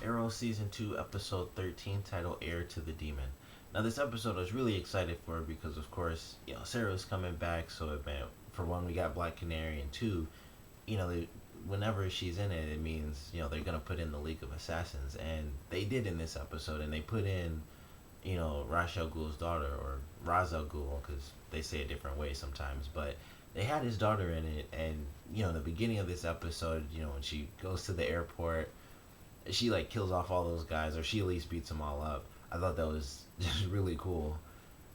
Arrow Season 2, Episode 13, titled Heir to the Demon. Now, this episode I was really excited for because, of course, Sarah's coming back, so it meant, for one, we got Black Canary, and two, whenever she's in it, it means, they're going to put in the League of Assassins, and they did in this episode, and they put in, Ra's al Ghul's daughter, or Ra's al Ghul, because they say it different ways sometimes, but they had his daughter in it, and, in the beginning of this episode, when she goes to the airport, she like kills off all those guys, or she at least beats them all up. I thought that was just really cool.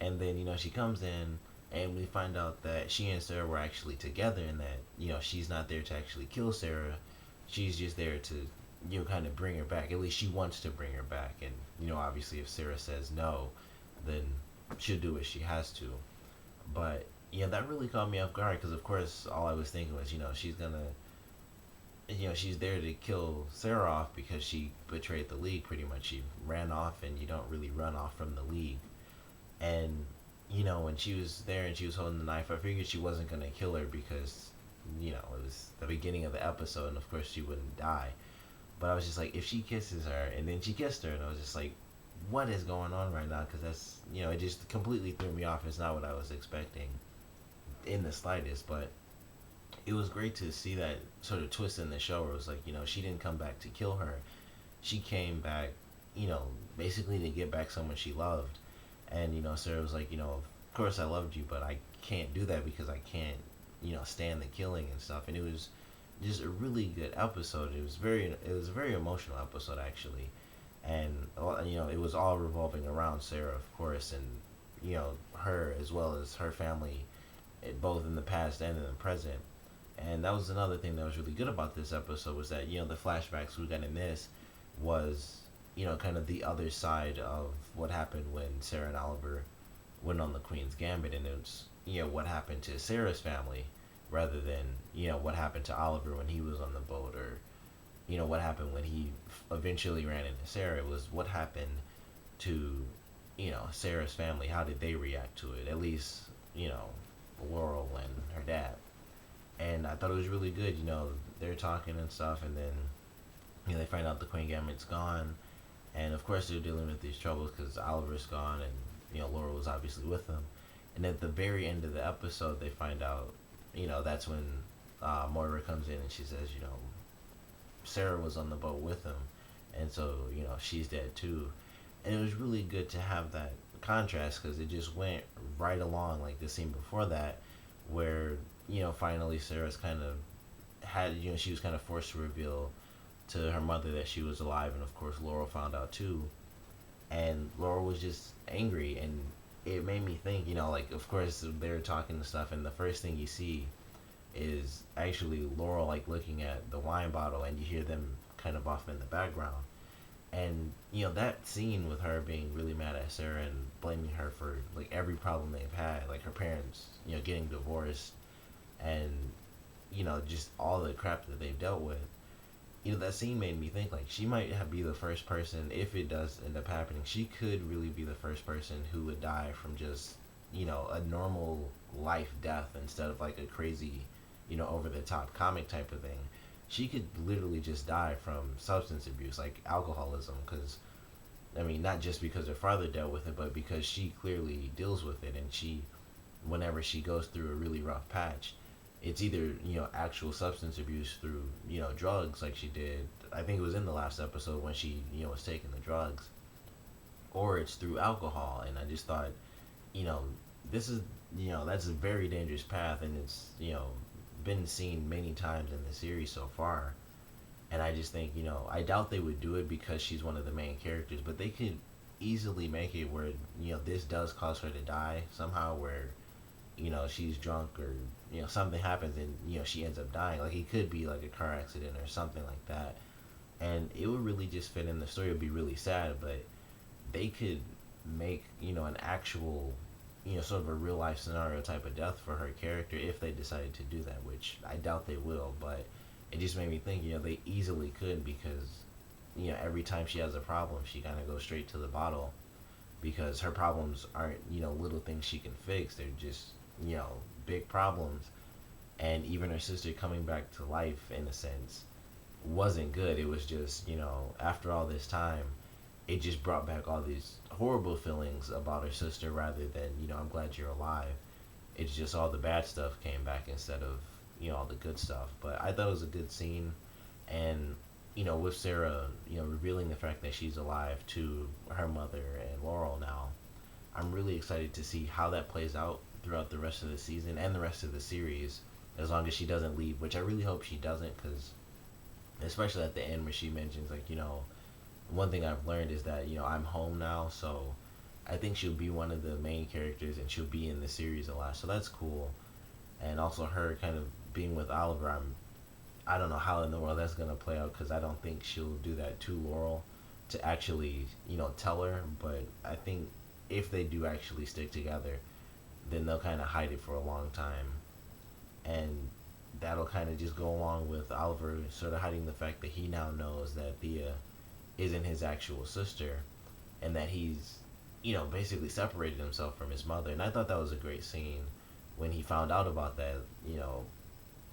And then she comes in, and we find out that she and Sarah were actually together, and that she's not there to actually kill Sarah. She's just there to kind of bring her back. At least she wants to bring her back. And obviously if Sarah says no, then she'll do what she has to. But that really caught me off guard because of course all I was thinking was she's gonna she's there to kill Sarah off because she betrayed the League pretty much. She ran off, and you don't really run off from the League. And, when she was there and she was holding the knife, I figured she wasn't going to kill her because, it was the beginning of the episode, and of course she wouldn't die. But I was just like, if she kisses her, and then she kissed her, and I was just like, what is going on right now? Because that's, it just completely threw me off. It's not what I was expecting in the slightest, but it was great to see that sort of twist in the show where it was like, she didn't come back to kill her. She came back, basically to get back someone she loved. And, Sarah was like, of course I loved you, but I can't do that because I can't, stand the killing and stuff. And it was just a really good episode. It was a very emotional episode actually. And, it was all revolving around Sarah, of course, and, her as well as her family, both in the past and in the present. And that was another thing that was really good about this episode was that the flashbacks we got in this was kind of the other side of what happened when Sarah and Oliver went on the Queen's Gambit, and it's what happened to Sarah's family rather than what happened to Oliver when he was on the boat, or what happened when he eventually ran into Sarah. It was what happened to Sarah's family. How did they react to it? At least Laurel and her dad. And I thought it was really good. They're talking and stuff, and then they find out the Queen Gambit's gone, and of course they're dealing with these troubles because Oliver's gone, and Laura was obviously with them. And at the very end of the episode, they find out, that's when Moira comes in and she says, Sarah was on the boat with him, and so she's dead too. And it was really good to have that contrast because it just went right along like the scene before that, where finally Sarah's kind of had, she was kind of forced to reveal to her mother that she was alive, and of course Laurel found out too, and Laurel was just angry, and it made me think, like of course they're talking and stuff, and the first thing you see is actually Laurel like looking at the wine bottle, and you hear them kind of off in the background, and that scene with her being really mad at Sarah and blaming her for like every problem they've had, like her parents getting divorced, and just all the crap that they've dealt with. That scene made me think like she might be the first person, if it does end up happening, she could really be the first person who would die from just a normal life death instead of like a crazy over the top comic type of thing. She could literally just die from substance abuse, like alcoholism, because I mean not just because her father dealt with it, but because she clearly deals with it, and she, whenever she goes through a really rough patch, it's either actual substance abuse through drugs like she did, I think it was in the last episode when she was taking the drugs, or it's through alcohol. And I just thought this is that's a very dangerous path, and it's been seen many times in the series so far. And I just think I doubt they would do it because she's one of the main characters, but they could easily make it where this does cause her to die somehow, where she's drunk, or something happens and she ends up dying. Like it could be like a car accident or something like that, and it would really just fit in the story. It would be really sad, but they could make an actual sort of a real life scenario type of death for her character if they decided to do that, which I doubt they will. But it just made me think they easily could, because every time she has a problem, she kind of goes straight to the bottle, because her problems aren't little things she can fix. They're just big problems. And even her sister coming back to life, in a sense, wasn't good. It was just, after all this time, it just brought back all these horrible feelings about her sister rather than, I'm glad you're alive. It's just all the bad stuff came back instead of, all the good stuff. But I thought it was a good scene. And, with Sarah, revealing the fact that she's alive to her mother and Laurel now, I'm really excited to see how that plays out throughout the rest of the season and the rest of the series, as long as she doesn't leave, which I really hope she doesn't, because especially at the end where she mentions, like, one thing I've learned is that, I'm home now, so I think she'll be one of the main characters and she'll be in the series a lot, so that's cool. And also her kind of being with Oliver, I don't know how in the world that's gonna play out, because I don't think she'll do that to Laurel to actually, tell her. But I think if they do actually stick together, then they'll kind of hide it for a long time, and that'll kind of just go along with Oliver sort of hiding the fact that he now knows that Thea isn't his actual sister, and that he's, basically separated himself from his mother. And I thought that was a great scene when he found out about that.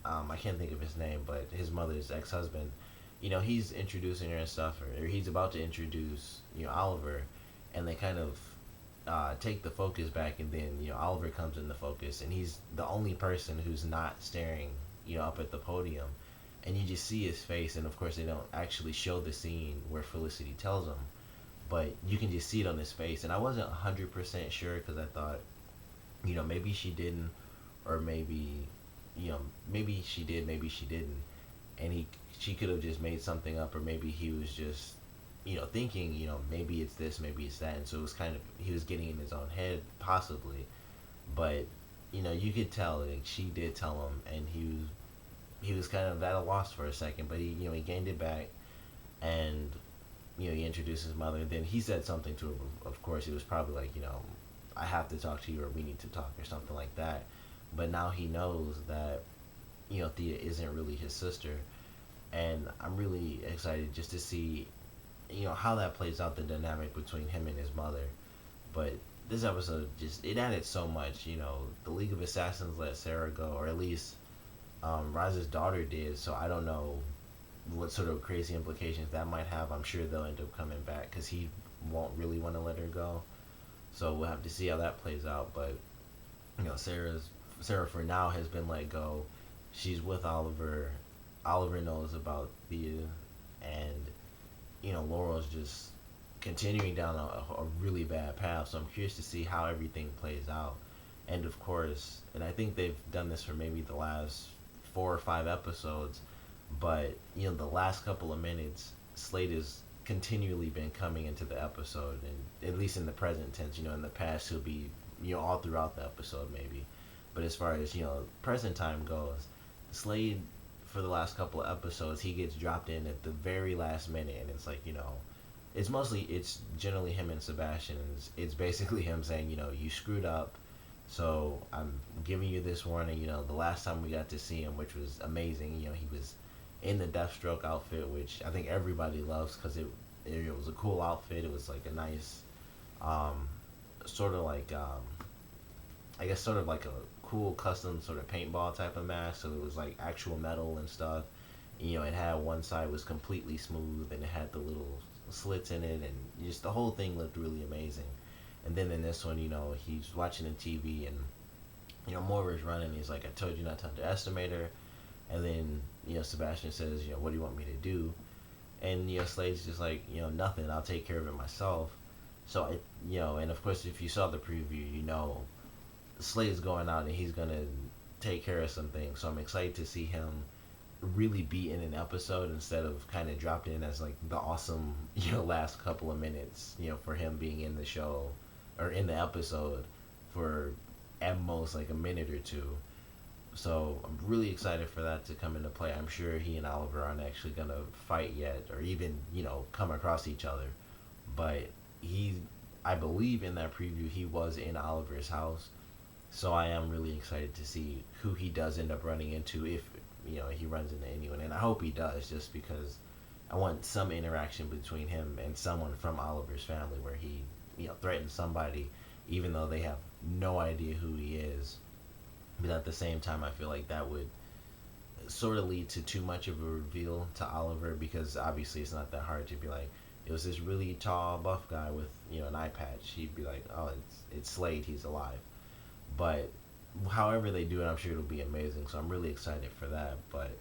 I can't think of his name, but his mother's ex-husband, he's introducing her and stuff, or he's about to introduce, Oliver, and they kind of take the focus back, and then, Oliver comes in the focus, and he's the only person who's not staring, up at the podium, and you just see his face, and of course they don't actually show the scene where Felicity tells him, but you can just see it on his face, and I wasn't 100% sure, because I thought, maybe she didn't, or maybe she did, maybe she didn't, and she could have just made something up, or maybe he was just, thinking, maybe it's this, maybe it's that, and so it was kind of, he was getting in his own head, possibly, but, you could tell, like, she did tell him, and he was kind of at a loss for a second, but he gained it back, and, he introduced his mother, and then he said something to her, of course, it was probably like, I have to talk to you, or we need to talk, or something like that, but now he knows that, Thea isn't really his sister, and I'm really excited just to see, how that plays out, the dynamic between him and his mother. But this episode just, it added so much. The League of Assassins let Sara go, or at least Roz's daughter did, so I don't know what sort of crazy implications that might have. I'm sure they'll end up coming back, because he won't really want to let her go, so we'll have to see how that plays out. But Sara for now has been let go. She's with Oliver. Oliver knows about Thea, and Laurel's just continuing down a really bad path. So I'm curious to see how everything plays out. And of course, and I think they've done this for maybe the last 4 or 5 episodes, but the last couple of minutes, Slade has continually been coming into the episode, and at least in the present tense. In the past he'll be all throughout the episode maybe, but as far as present time goes, Slade, for the last couple of episodes, he gets dropped in at the very last minute, and it's like, it's generally him and Sebastian. It's basically him saying, you screwed up, so I'm giving you this warning. The last time we got to see him, which was amazing, he was in the Deathstroke outfit, which I think everybody loves, because it was a cool outfit. It was like a nice, sort of like, I guess sort of like a cool custom sort of paintball type of mask, so it was like actual metal and stuff. It had one side was completely smooth, and it had the little slits in it, and just the whole thing looked really amazing. And then in this one, he's watching the TV, and Moira's running. He's like, I told you not to underestimate her. And then Sebastian says, what do you want me to do? And Slade's just like, nothing, I'll take care of it myself. So and of course, if you saw the preview, Slade's going out and he's gonna take care of some things. So I'm excited to see him really be in an episode, instead of kind of dropped in as like the awesome last couple of minutes, for him being in the show or in the episode for at most like a minute or two. So I'm really excited for that to come into play. I'm sure he and Oliver aren't actually gonna fight yet, or even come across each other, but I believe in that preview he was in Oliver's house. So I am really excited to see who he does end up running into, if he runs into anyone, and I hope he does, just because I want some interaction between him and someone from Oliver's family, where he threatens somebody, even though they have no idea who he is. But at the same time, I feel like that would sort of lead to too much of a reveal to Oliver, because obviously it's not that hard to be like, it was this really tall, buff guy with an eye patch. He'd be like, oh, it's Slade, he's alive. But however they do it, I'm sure it'll be amazing. So I'm really excited for that. But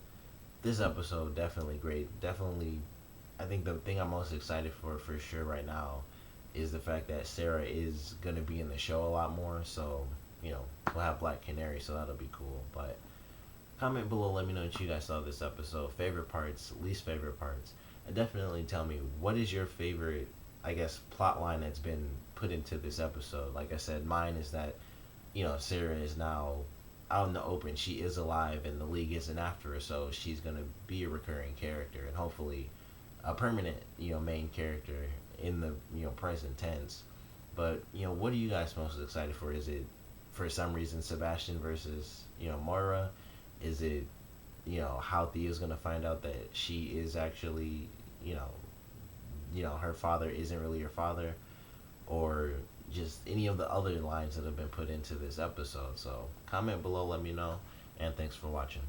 this episode definitely great. Definitely, I think the thing I'm most excited for sure right now is the fact that Sara is gonna be in the show a lot more. So we'll have Black Canary, so that'll be cool. But comment below, let me know what you guys saw this episode. Favorite parts, least favorite parts. And definitely tell me, what is your favorite, I guess, plot line that's been put into this episode. Like I said, mine is that, Sara is now out in the open. She is alive and the League isn't after her, so she's going to be a recurring character and hopefully a permanent, main character in the, present tense. But, what are you guys most excited for? Is it, for some reason, Sebastian versus, Moira? Is it, how Thea's gonna find out that she is actually, you know, her father isn't really her father, or just any of the other lines that have been put into this episode. So comment below, let me know, and thanks for watching.